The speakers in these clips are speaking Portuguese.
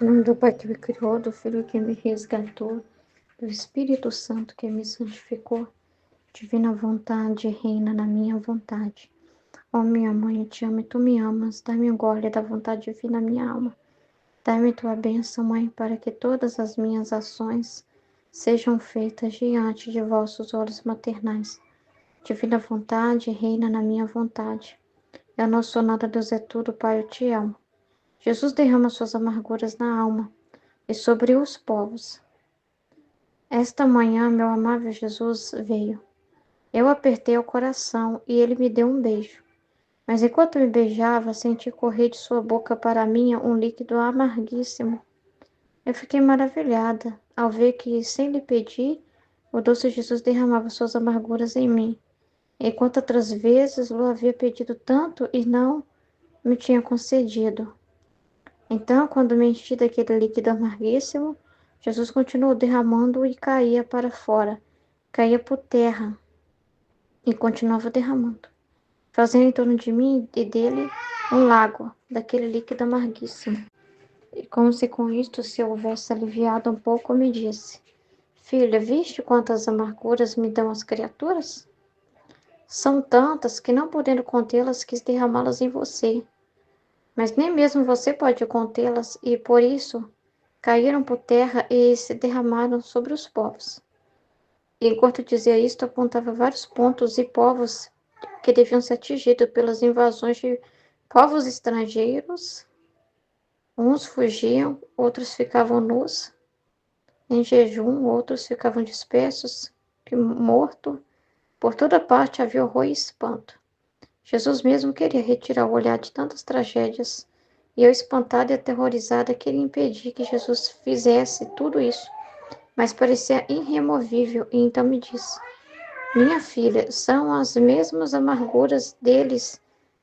Em nome do Pai que me criou, do Filho que me resgatou, do Espírito Santo que me santificou, divina vontade reina na minha vontade. Ó minha mãe, eu te amo e tu me amas, dá-me um gole da vontade divina na minha alma. Dá-me tua bênção, Mãe, para que todas as minhas ações sejam feitas diante de vossos olhos maternais. Divina vontade reina na minha vontade. Eu não sou nada, Deus é tudo, Pai, eu te amo. Jesus derrama suas amarguras na alma e sobre os povos. Esta manhã, meu amável Jesus veio. Eu apertei o coração e ele me deu um beijo. Mas enquanto me beijava, senti correr de sua boca para mim um líquido amarguíssimo. Eu fiquei maravilhada ao ver que, sem lhe pedir, o doce Jesus derramava suas amarguras em mim, enquanto outras vezes Lu havia pedido tanto e não me tinha concedido. Então, quando me enchi daquele líquido amarguíssimo, Jesus continuou derramando e caía para fora, caía por terra e continuava derramando, fazendo em torno de mim e dele um lago daquele líquido amarguíssimo. E como se com isto se houvesse aliviado um pouco, me disse: Filha, viste quantas amarguras me dão as criaturas? São tantas que, não podendo contê-las, quis derramá-las em você. Mas nem mesmo você pode contê-las, e por isso caíram por terra e se derramaram sobre os povos. E enquanto dizia isto, apontava vários pontos e povos que deviam ser atingidos pelas invasões de povos estrangeiros. Uns fugiam, outros ficavam nus, em jejum, outros ficavam dispersos, morto. Por toda parte havia horror e espanto. Jesus mesmo queria retirar o olhar de tantas tragédias, e eu, espantada e aterrorizada, queria impedir que Jesus fizesse tudo isso, mas parecia irremovível, e então me disse: Minha filha, são as mesmas amarguras deles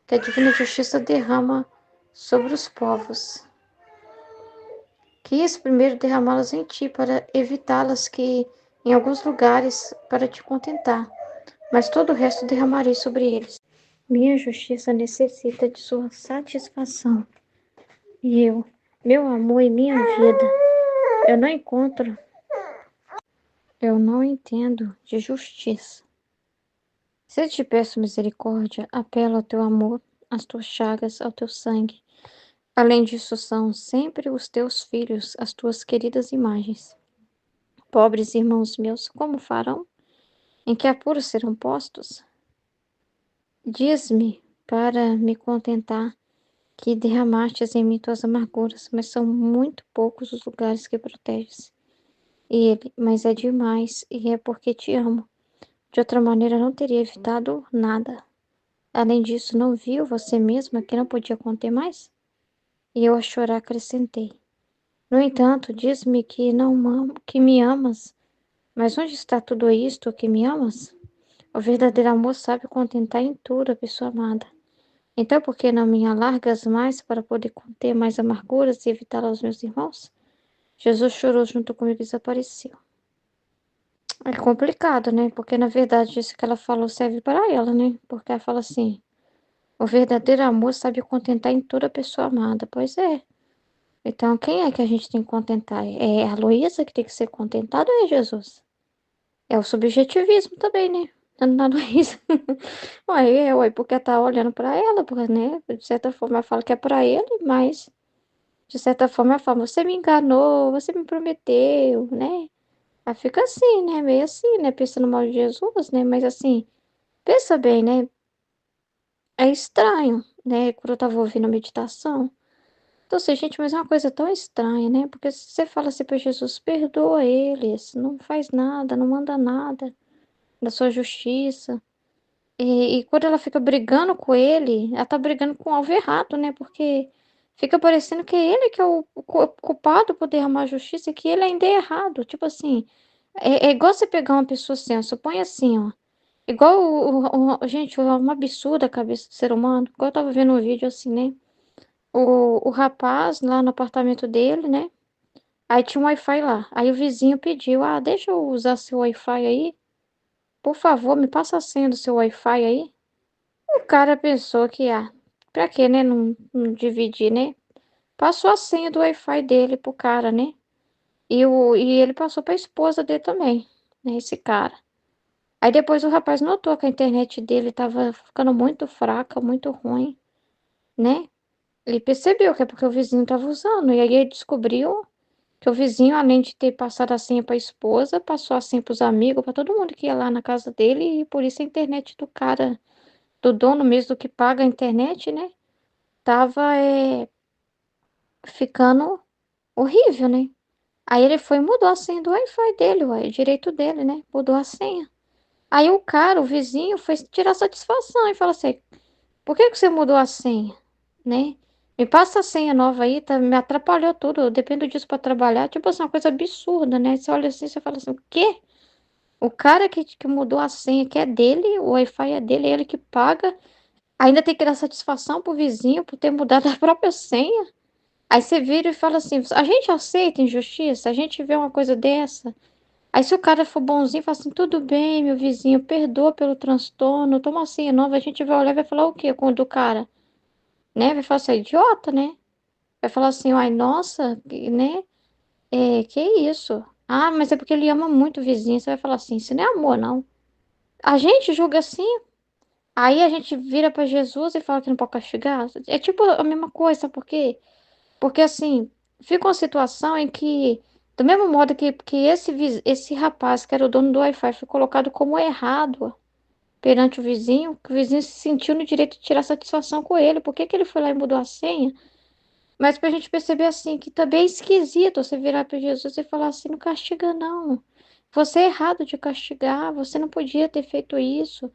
que a divina justiça derrama sobre os povos. Quis primeiro derramá-las em ti para evitá-las que, em alguns lugares, para te contentar, mas todo o resto derramarei sobre eles. Minha justiça necessita de sua satisfação. E eu, meu amor e minha vida, eu não encontro, eu não entendo de justiça. Se eu te peço misericórdia, apelo ao teu amor, às tuas chagas, ao teu sangue. Além disso, são sempre os teus filhos, as tuas queridas imagens. Pobres irmãos meus, como farão? Em que apuros serão postos? Diz-me, para me contentar, que derramastes em mim tuas amarguras, mas são muito poucos os lugares que proteges. E ele, mas é demais, e é porque te amo. De outra maneira, não teria evitado nada. Além disso, não viu você mesma que não podia conter mais? E eu a chorar acrescentei: No entanto, diz-me que que me amas. Mas onde está tudo isto que me amas? O verdadeiro amor sabe contentar em tudo a pessoa amada. Então, por que não me alargas mais para poder conter mais amarguras e evitá-las aos meus irmãos? Jesus chorou junto comigo e desapareceu. É complicado, né? Porque, na verdade, isso que ela falou serve para ela, né? Porque ela fala assim: o verdadeiro amor sabe contentar em toda a pessoa amada. Pois é. Então, quem é que a gente tem que contentar? É a Luísa que tem que ser contentada ou é Jesus? É o subjetivismo também, né? Na Luísa. Ué, porque tá olhando para ela, porque, né? De certa forma, ela fala que é para ele, mas de certa forma, ela fala: você me enganou, você me prometeu, né? Aí fica assim, né? Meio assim, né? Pensando mal de Jesus, né? Mas assim, pensa bem, né? É estranho, né? Quando eu tava ouvindo a meditação. Então, assim, gente, mas é uma coisa tão estranha, né? Porque se você fala assim pra Jesus: perdoa eles, não faz nada, não manda nada da sua justiça. E quando ela fica brigando com ele, ela tá brigando com o alvo errado, né? Porque fica parecendo que é ele que é o culpado por derramar justiça e que ele ainda é errado. Tipo assim, é igual você pegar uma pessoa assim, ó, supõe assim, ó. Igual gente, é uma absurda a cabeça do ser humano. Igual eu tava vendo um vídeo assim, né? O rapaz lá no apartamento dele, né? Aí tinha um Wi-Fi lá. Aí o vizinho pediu: Ah, deixa eu usar seu Wi-Fi aí. Por favor, me passa a senha do seu Wi-Fi aí. O cara pensou que, pra quê, né? Não dividir, né? passou a senha do Wi-Fi dele pro cara, né? E ele passou pra esposa dele também, né? Esse cara. Aí depois o rapaz notou que a internet dele tava ficando muito fraca, muito ruim, né? Ele percebeu que é porque o vizinho tava usando. E aí ele descobriu que o vizinho, além de ter passado a senha pra esposa, passou a senha pros amigos, pra todo mundo que ia lá na casa dele. E por isso a internet do cara, do dono mesmo que paga a internet, né? Tava ficando horrível, né? Aí ele foi e mudou a senha do Wi-Fi dele, ué, direito dele, né? Mudou a senha. Aí o cara, o vizinho, foi tirar satisfação e falou assim: por que que você mudou a senha? Né? Me passa a senha nova aí, tá? Me atrapalhou tudo. Eu dependo disso pra trabalhar. Tipo assim, uma coisa absurda, né? Você olha assim, você fala assim: o quê? O cara que mudou a senha, que é dele, o Wi-Fi é dele, é ele que paga, ainda tem que dar satisfação pro vizinho por ter mudado a própria senha. Aí você vira e fala assim: a gente aceita injustiça? A gente vê uma coisa dessa? Aí se o cara for bonzinho, fala assim, tudo bem, meu vizinho, perdoa pelo transtorno, toma uma senha nova, a gente vai olhar e vai falar o quê com o do cara? Né? Vai falar assim, é idiota, né? Vai falar assim, ai, nossa, né? Que isso? Ah, mas é porque ele ama muito o vizinho. Você vai falar assim, isso não é amor, não. A gente julga assim, aí a gente vira pra Jesus e fala que não pode castigar. É tipo a mesma coisa, sabe por quê? Porque assim, fica uma situação em que, do mesmo modo que esse rapaz, que era o dono do Wi-Fi, foi colocado como errado perante o vizinho, que o vizinho se sentiu no direito de tirar satisfação com ele. Por que que ele foi lá e mudou a senha? Mas pra gente perceber assim, que também é esquisito você virar para Jesus e falar assim, não castiga não. Você é errado de castigar, você não podia ter feito isso.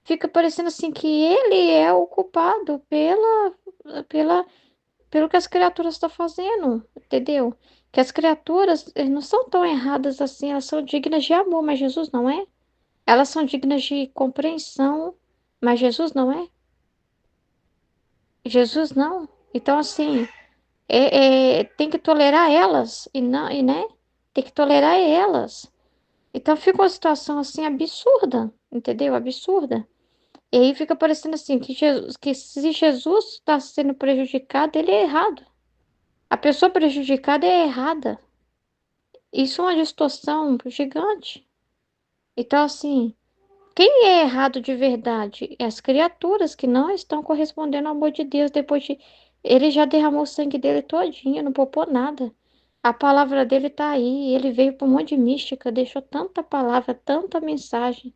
Fica parecendo assim que ele é o culpado pela pelo que as criaturas estão fazendo, entendeu? Que as criaturas não são tão erradas assim, elas são dignas de amor, mas Jesus não é. Elas são dignas de compreensão, mas Jesus não é. Jesus não. Então, assim, tem que tolerar elas, e não, e, né? Tem que tolerar elas. Então fica uma situação assim absurda, entendeu? Absurda. E aí fica parecendo assim que se Jesus está sendo prejudicado, ele é errado. A pessoa prejudicada é errada. Isso é uma distorção gigante. Então, assim, quem é errado de verdade? É as criaturas que não estão correspondendo ao amor de Deus depois de. Ele já derramou o sangue dele todinho, não poupou nada. A palavra dele tá aí. Ele veio para um monte de mística, deixou tanta palavra, tanta mensagem,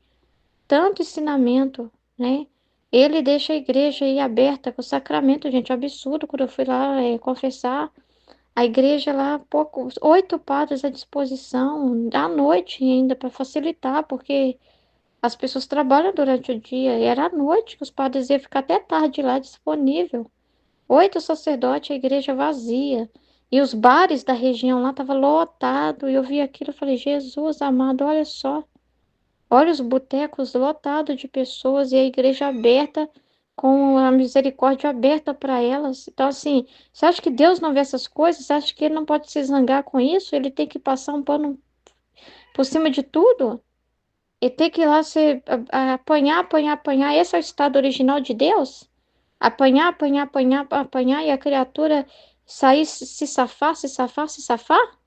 tanto ensinamento, né? Ele deixa a igreja aí aberta com o sacramento, gente. É um absurdo quando eu fui lá confessar. A igreja lá, poucos, 8 padres à disposição, à noite ainda, para facilitar, porque as pessoas trabalham durante o dia, e era à noite que os padres iam ficar até tarde lá disponível. 8 sacerdotes, a igreja vazia. E os bares da região lá estavam lotados. E eu vi aquilo e falei, Jesus amado, olha só. Olha os botecos lotados de pessoas e a igreja aberta, com a misericórdia aberta para elas. Então, assim, você acha que Deus não vê essas coisas? Você acha que ele não pode se zangar com isso? Ele tem que passar um pano por cima de tudo? E tem que ir lá apanhar, apanhar, apanhar. Esse é o estado original de Deus? Apanhar, apanhar, apanhar, apanhar e a criatura sair, se safar, se safar, se safar?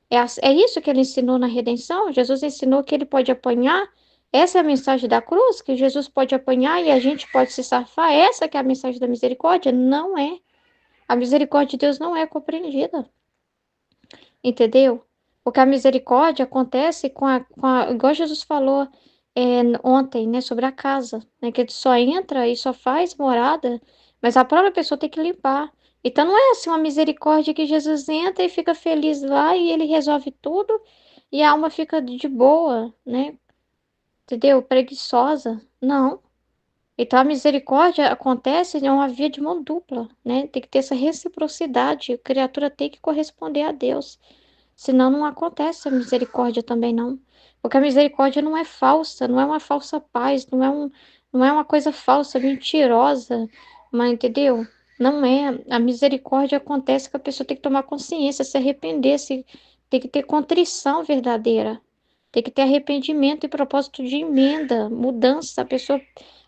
É isso que ele ensinou na redenção? Jesus ensinou que ele pode apanhar. Essa é a mensagem da cruz, que Jesus pode apanhar e a gente pode se safar. Essa que é a mensagem da misericórdia? Não é. A misericórdia de Deus não é compreendida. Entendeu? Porque a misericórdia acontece igual Jesus falou ontem, né, sobre a casa, né, que ele só entra e só faz morada, mas a própria pessoa tem que limpar. Então não é assim uma misericórdia que Jesus entra e fica feliz lá e ele resolve tudo e a alma fica de boa, né? Entendeu? Preguiçosa. Não. Então a misericórdia acontece em uma via de mão dupla, né? Tem que ter essa reciprocidade, a criatura tem que corresponder a Deus. Senão não acontece a misericórdia também não. Porque a misericórdia não é falsa, não é uma falsa paz, não é uma coisa falsa, mentirosa, mas entendeu? Não é. A misericórdia acontece que a pessoa tem que tomar consciência, se arrepender, tem que ter contrição verdadeira. Tem que ter arrependimento e propósito de emenda, mudança.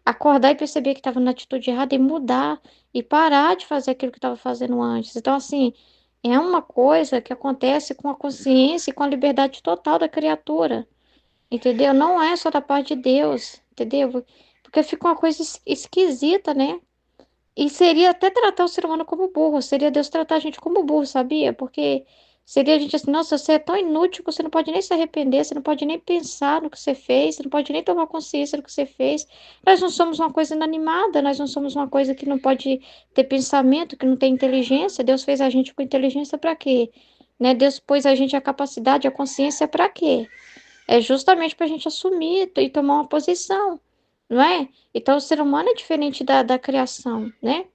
acordar e perceber que estava na atitude errada e mudar e parar de fazer aquilo que estava fazendo antes. Então, assim, é uma coisa que acontece com a consciência e com a liberdade total da criatura, entendeu? Não é só da parte de Deus, entendeu? Porque fica uma coisa esquisita, né? E seria até tratar o ser humano como burro, seria Deus tratar a gente como burro, sabia? Porque seria a gente assim, nossa, você é tão inútil que você não pode nem se arrepender, você não pode nem pensar no que você fez, você não pode nem tomar consciência do que você fez. Nós não somos uma coisa inanimada, nós não somos uma coisa que não pode ter pensamento, que não tem inteligência. Deus fez a gente com inteligência para quê? Né? Deus pôs a gente a capacidade, a consciência para quê? É justamente para a gente assumir e tomar uma posição, não é? Então, o ser humano é diferente da criação, né?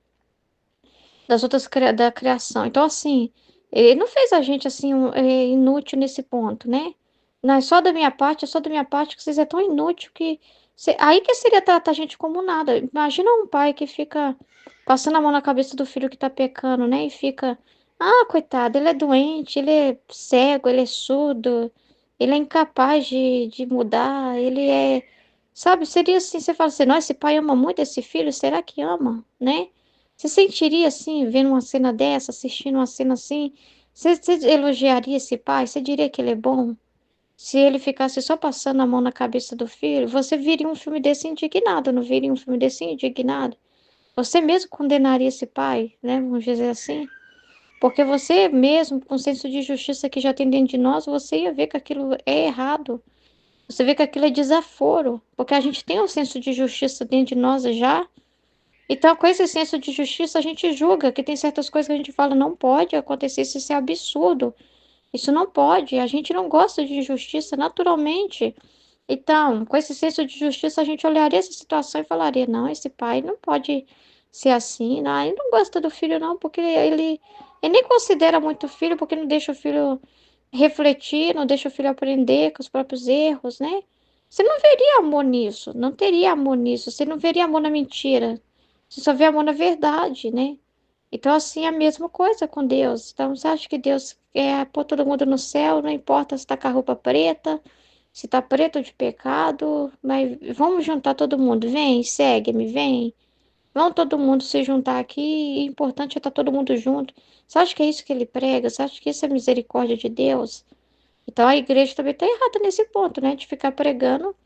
Das outras da criação. Então, assim, ele não fez a gente assim inútil nesse ponto, né? Não é só da minha parte, é só da minha parte que vocês é tão inútil que aí que seria tratar a gente como nada. Imagina um pai que fica passando a mão na cabeça do filho que tá pecando, né? E fica, ah, coitado, ele é doente, ele é cego, ele é surdo, ele é incapaz de mudar, ele é, sabe? Seria assim, você fala assim, nossa, esse pai ama muito esse filho, será que ama, né? Você sentiria assim, vendo uma cena dessa, assistindo uma cena assim? Você elogiaria esse pai? Você diria que ele é bom? Se ele ficasse só passando a mão na cabeça do filho, você viria um filme desse indignado, não viria um filme desse indignado? Você mesmo condenaria esse pai, né? Vamos dizer assim? Porque você mesmo, com o senso de justiça que já tem dentro de nós, você ia ver que aquilo é errado. Você vê que aquilo é desaforo. Porque a gente tem um senso de justiça dentro de nós já. Então, com esse senso de justiça, a gente julga que tem certas coisas que a gente fala não pode acontecer, isso é absurdo, isso não pode, a gente não gosta de justiça naturalmente. Então, com esse senso de justiça, a gente olharia essa situação e falaria: não, esse pai não pode ser assim, não, ele não gosta do filho, não, porque ele nem considera muito o filho, porque não deixa o filho refletir, não deixa o filho aprender com os próprios erros, né? Você não veria amor nisso, não teria amor nisso, você não veria amor na mentira, você só vê amor na verdade, né? Então, assim, é a mesma coisa com Deus. Então, você acha que Deus quer pôr todo mundo no céu, não importa se tá com a roupa preta, se tá preto de pecado, mas vamos juntar todo mundo, vem, segue-me, vem. Vamos todo mundo se juntar aqui, e o importante é estar todo mundo junto. Você acha que é isso que ele prega? Você acha que isso é misericórdia de Deus? Então, a igreja também está errada nesse ponto, né? De ficar pregando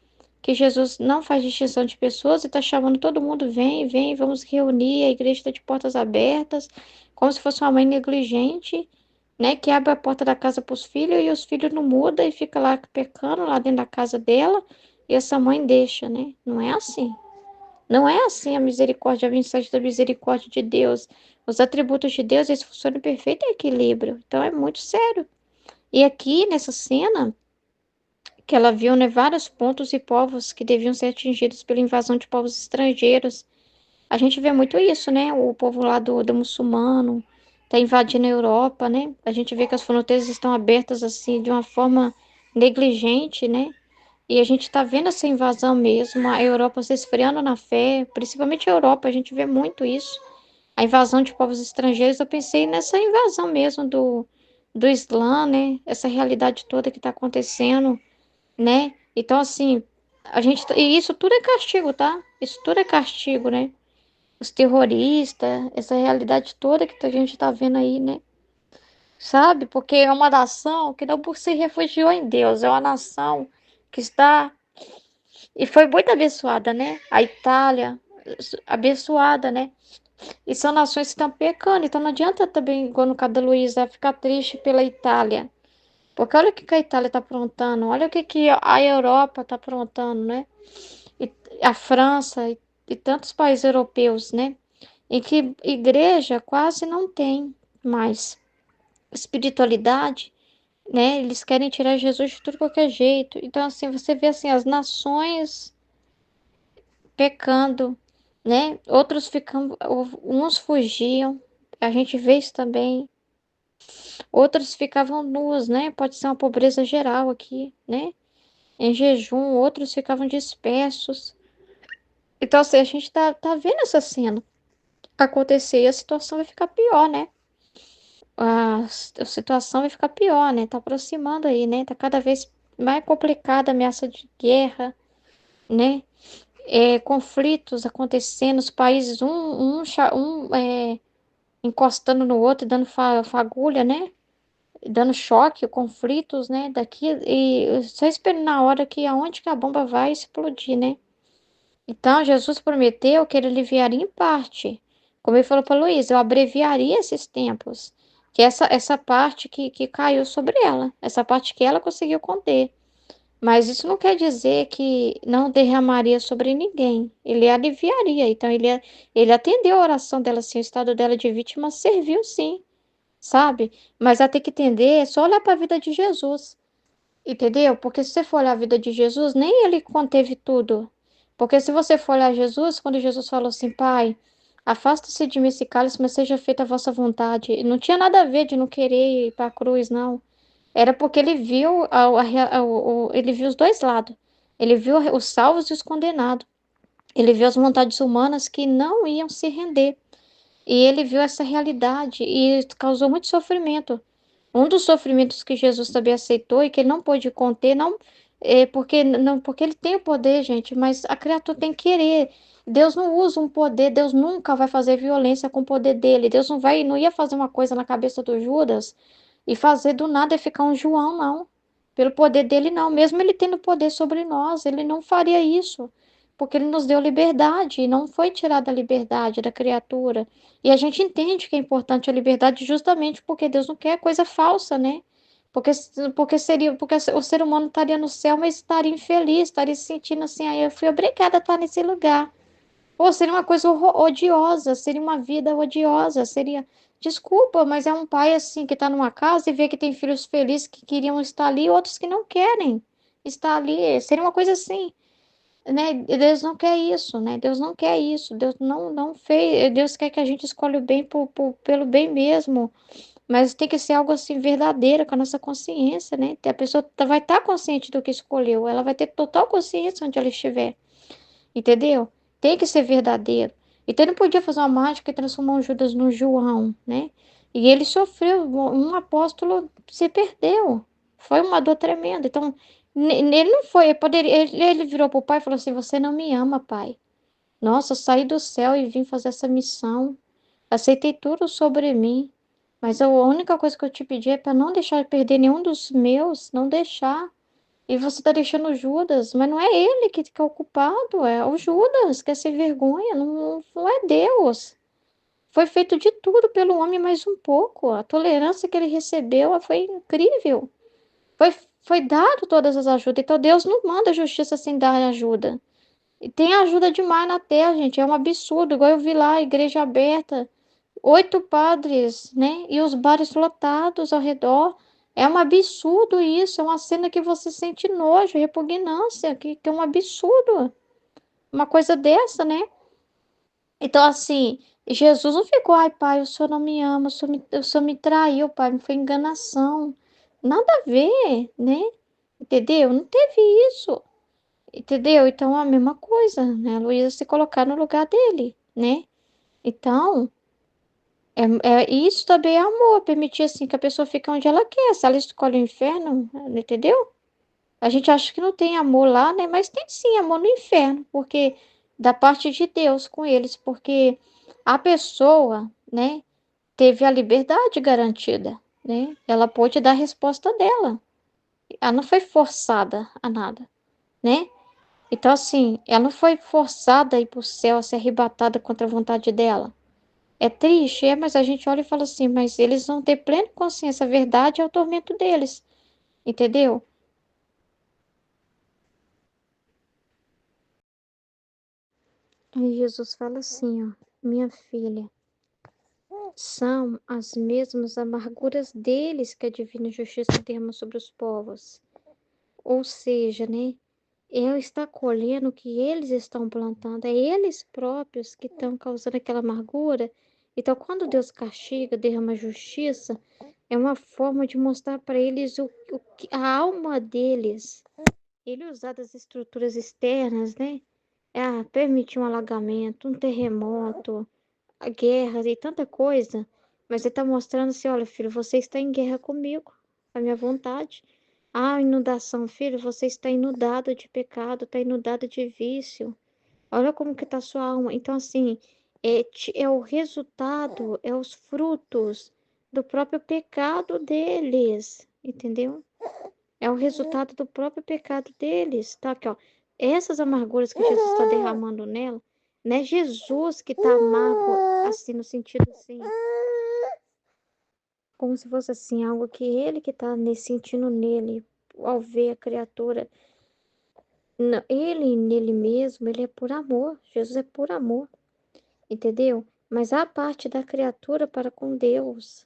que Jesus não faz distinção de pessoas e está chamando todo mundo, vem, vem, vamos reunir, a igreja está de portas abertas, como se fosse uma mãe negligente, né, que abre a porta da casa para os filhos e os filhos não mudam e fica lá pecando lá dentro da casa dela e essa mãe deixa, né? Não é assim. Não é assim a misericórdia, a mensagem da misericórdia de Deus. Os atributos de Deus, eles funcionam em perfeito equilíbrio. Então é muito sério. E aqui nessa cena, que ela viu, né, vários pontos e povos que deviam ser atingidos pela invasão de povos estrangeiros. A gente vê muito isso, né? O povo lá do muçulmano está invadindo a Europa, né? A gente vê que as fronteiras estão abertas assim de uma forma negligente, né? E a gente está vendo essa invasão mesmo, a Europa se esfriando na fé, principalmente a Europa, a gente vê muito isso. A invasão de povos estrangeiros, eu pensei nessa invasão mesmo do Islã, né? Essa realidade toda que está acontecendo, né? Então, assim, a gente. E isso tudo é castigo, tá? Isso tudo é castigo, né? Os terroristas, essa realidade toda que a gente tá vendo aí, né? Sabe? Porque é uma nação que não por se refugiou em Deus, é uma nação que está. E foi muito abençoada, né? A Itália, abençoada, né? E são nações que estão pecando, então não adianta também, igual no caso da Luísa, ficar triste pela Itália. Porque olha o que que a Itália está aprontando, olha o que que a Europa está aprontando, né? E a França e tantos países europeus, né? Em que igreja quase não tem mais espiritualidade, né? Eles querem tirar Jesus de tudo qualquer jeito. Então, assim, você vê assim, as nações pecando, né? Outros ficam, uns fugiam, a gente vê isso também. Outros ficavam nus, né? Pode ser uma pobreza geral aqui, né? Em jejum, outros ficavam dispersos. Então, assim, a gente tá vendo essa cena acontecer e a situação vai ficar pior, né? A situação vai ficar pior, né? Tá aproximando aí, né? Tá cada vez mais complicada a ameaça de guerra, né? conflitos acontecendo, os países encostando no outro, dando fagulha, né? Dando choque, conflitos, né? Daqui e só esperando na hora que aonde que a bomba vai explodir, né? Então, Jesus prometeu que ele aliviaria em parte. Como ele falou para Luísa, eu abreviaria esses tempos. Que essa parte que caiu sobre ela, essa parte que ela conseguiu conter. Mas isso não quer dizer que não derramaria sobre ninguém. Ele aliviaria. Então, ele atendeu a oração dela, sim. O estado dela de vítima serviu, sim. Sabe? Mas ela tem que entender, é só olhar para a vida de Jesus. Entendeu? Porque se você for olhar a vida de Jesus, nem ele conteve tudo. Porque se você for olhar Jesus, quando Jesus falou assim, Pai, afasta-se de mim esse cálice, mas seja feita a vossa vontade. Não tinha nada a ver de não querer ir para a cruz, não. Era porque ele viu, ele viu os dois lados. Ele viu os salvos e os condenados. Ele viu as vontades humanas que não iam se render. E ele viu essa realidade e causou muito sofrimento. Um dos sofrimentos que Jesus também aceitou e que ele não pôde conter, não, porque ele tem o poder, gente, mas a criatura tem que querer. Deus não usa um poder, Deus nunca vai fazer violência com o poder dele. Deus não ia fazer uma coisa na cabeça do Judas e fazer do nada e ficar um João, não. Pelo poder dele, não. Mesmo ele tendo poder sobre nós, ele não faria isso. Porque ele nos deu liberdade e não foi tirada a liberdade da criatura. E a gente entende que é importante a liberdade justamente porque Deus não quer coisa falsa, né? Porque o ser humano estaria no céu, mas estaria infeliz, estaria se sentindo assim, aí eu fui obrigada a estar nesse lugar. Ou seria uma coisa odiosa, seria uma vida odiosa, seria. Desculpa, mas é um pai assim que está numa casa e vê que tem filhos felizes que queriam estar ali e outros que não querem estar ali. Seria uma coisa assim, né? Deus não quer isso, né? Deus não quer isso. Deus não fez. Deus quer que a gente escolha o bem pelo bem mesmo. Mas tem que ser algo assim verdadeiro com a nossa consciência, né? A pessoa vai estar consciente do que escolheu, ela vai ter total consciência onde ela estiver. Entendeu? Tem que ser verdadeiro. Então ele não podia fazer uma mágica e transformar o Judas no João, né? E ele sofreu, um apóstolo se perdeu. Foi uma dor tremenda. Então, ele não foi, ele virou para o pai e falou assim: Você não me ama, pai. Nossa, eu saí do céu e vim fazer essa missão. Aceitei tudo sobre mim. Mas a única coisa que eu te pedi é para não deixar de perder nenhum dos meus, não deixar. E você está deixando o Judas, mas não é ele que é o culpado, é o Judas, que é sem vergonha, não é Deus. Foi feito de tudo pelo homem, mais um pouco. A tolerância que ele recebeu foi incrível. Foi, foi dado todas as ajudas. Então Deus não manda justiça sem dar ajuda. E tem ajuda demais na terra, gente. É um absurdo. Igual eu vi lá, a igreja aberta. 8 padres, né? E os bares lotados ao redor. É um absurdo isso. É uma cena que você sente nojo, repugnância, que é um absurdo. Uma coisa dessa, né? Então, assim, Jesus não ficou, ai, pai, o senhor não me ama, o senhor me traiu, pai, foi enganação. Nada a ver, né? Entendeu? Não teve isso. Entendeu? Então, a mesma coisa, né? A Luísa se colocar no lugar dele, né? Então. Isso também é amor, permitir assim que a pessoa fique onde ela quer. Se ela escolhe o inferno, entendeu? A gente acha que não tem amor lá, né? Mas tem sim amor no inferno, porque da parte de Deus com eles, porque a pessoa, né, teve a liberdade garantida, né? Ela pôde dar a resposta dela. Ela não foi forçada a nada, né? Então, assim, ela não foi forçada a ir para o céu, a ser arrebatada contra a vontade dela. É triste, mas a gente olha e fala assim, mas eles vão ter plena consciência, a verdade é o tormento deles, entendeu? Aí Jesus fala assim, ó, minha filha, são as mesmas amarguras deles que a divina justiça derrama sobre os povos. Ou seja, né, ele está colhendo o que eles estão plantando, é eles próprios que estão causando aquela amargura. Então, quando Deus castiga, derrama justiça, é uma forma de mostrar para eles a alma deles. Ele usar das estruturas externas, né? Permitir um alagamento, um terremoto, a guerra e tanta coisa. Mas ele está mostrando assim: olha, filho, você está em guerra comigo, a minha vontade. Inundação, filho, você está inundado de pecado, está inundado de vício. Olha como que tá sua alma. Então, assim, é o resultado, é os frutos do próprio pecado deles, entendeu? É o resultado do próprio pecado deles. Tá aqui, ó. Essas amarguras que Jesus está derramando nela, não é Jesus que tá amargo, assim, no sentido assim, como se fosse assim, algo que ele que tá sentindo nele, ao ver a criatura. Não, ele nele mesmo, ele é por amor. Jesus é por amor, entendeu? Mas a parte da criatura para com Deus.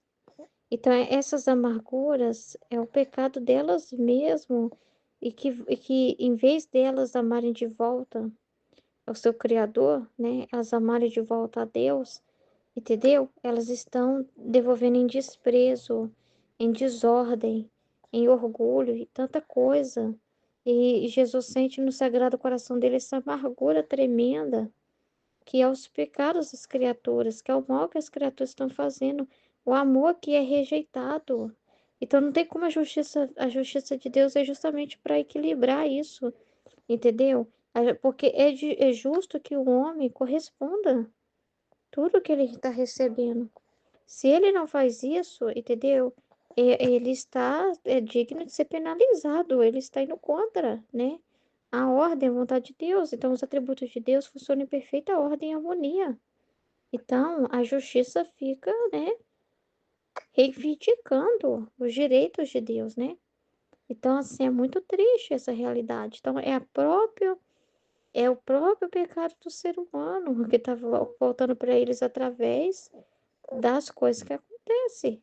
Então, essas amarguras é o pecado delas mesmo, e que em vez delas amarem de volta ao seu Criador, né? Elas amarem de volta a Deus, entendeu? Elas estão devolvendo em desprezo, em desordem, em orgulho e tanta coisa. E Jesus sente no Sagrado Coração dele essa amargura tremenda, que é os pecados das criaturas, que é o mal que as criaturas estão fazendo, o amor que é rejeitado. Então não tem como a justiça de Deus é justamente para equilibrar isso, entendeu? Porque é justo que o homem corresponda tudo que ele está recebendo. Se ele não faz isso, entendeu? Ele está digno de ser penalizado, ele está indo contra, né? A ordem, a vontade de Deus. Então, os atributos de Deus funcionam em perfeita ordem e harmonia. Então, a justiça fica, né, reivindicando os direitos de Deus, né? Então, assim, é muito triste essa realidade. Então, é o próprio pecado do ser humano que está voltando para eles através das coisas que acontecem.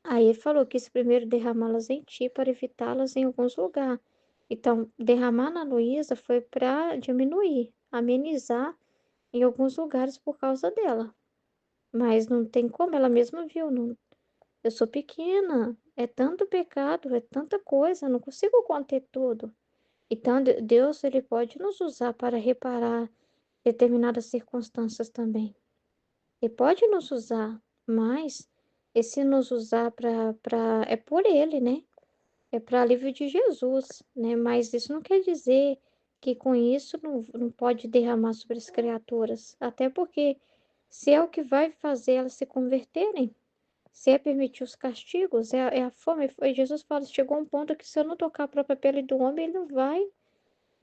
Aí ele falou que quis primeiro derramá-las em ti para evitá-las em alguns lugares. Então, derramar na Luísa foi para diminuir, amenizar em alguns lugares por causa dela. Mas não tem como, ela mesma viu. Não, eu sou pequena, é tanto pecado, é tanta coisa, não consigo conter tudo. Então, Deus, ele pode nos usar para reparar determinadas circunstâncias também. Ele pode nos usar, mas esse nos usar é por ele, né? É para alívio de Jesus, né? Mas isso não quer dizer que com isso não pode derramar sobre as criaturas. Até porque se é o que vai fazer elas se converterem, se é permitir os castigos, é a fome. Jesus fala, chegou um ponto que se eu não tocar a própria pele do homem, ele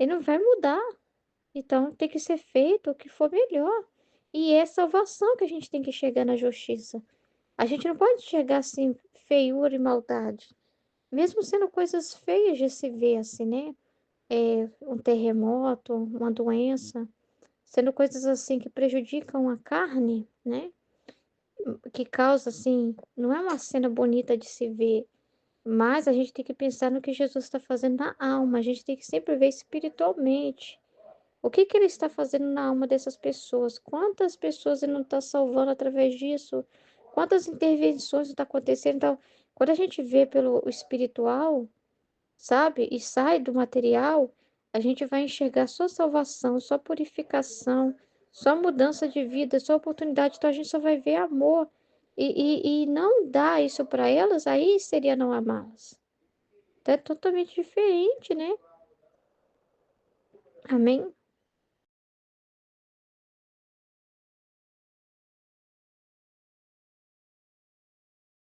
não vai mudar. Então tem que ser feito o que for melhor. E é salvação que a gente tem que chegar na justiça. A gente não pode chegar assim, feiura e maldade. Mesmo sendo coisas feias de se ver assim, né? Um terremoto, uma doença, sendo coisas assim que prejudicam a carne, né? Que causa assim, não é uma cena bonita de se ver, mas a gente tem que pensar no que Jesus está fazendo na alma, a gente tem que sempre ver espiritualmente. O que que ele está fazendo na alma dessas pessoas? Quantas pessoas ele não está salvando através disso? Quantas intervenções está acontecendo? Então, quando a gente vê pelo espiritual, sabe? E sai do material, a gente vai enxergar só salvação, só purificação, só mudança de vida, só oportunidade. Então a gente só vai ver amor. E não dar isso para elas, aí seria não amá-las. Então é totalmente diferente, né? Amém?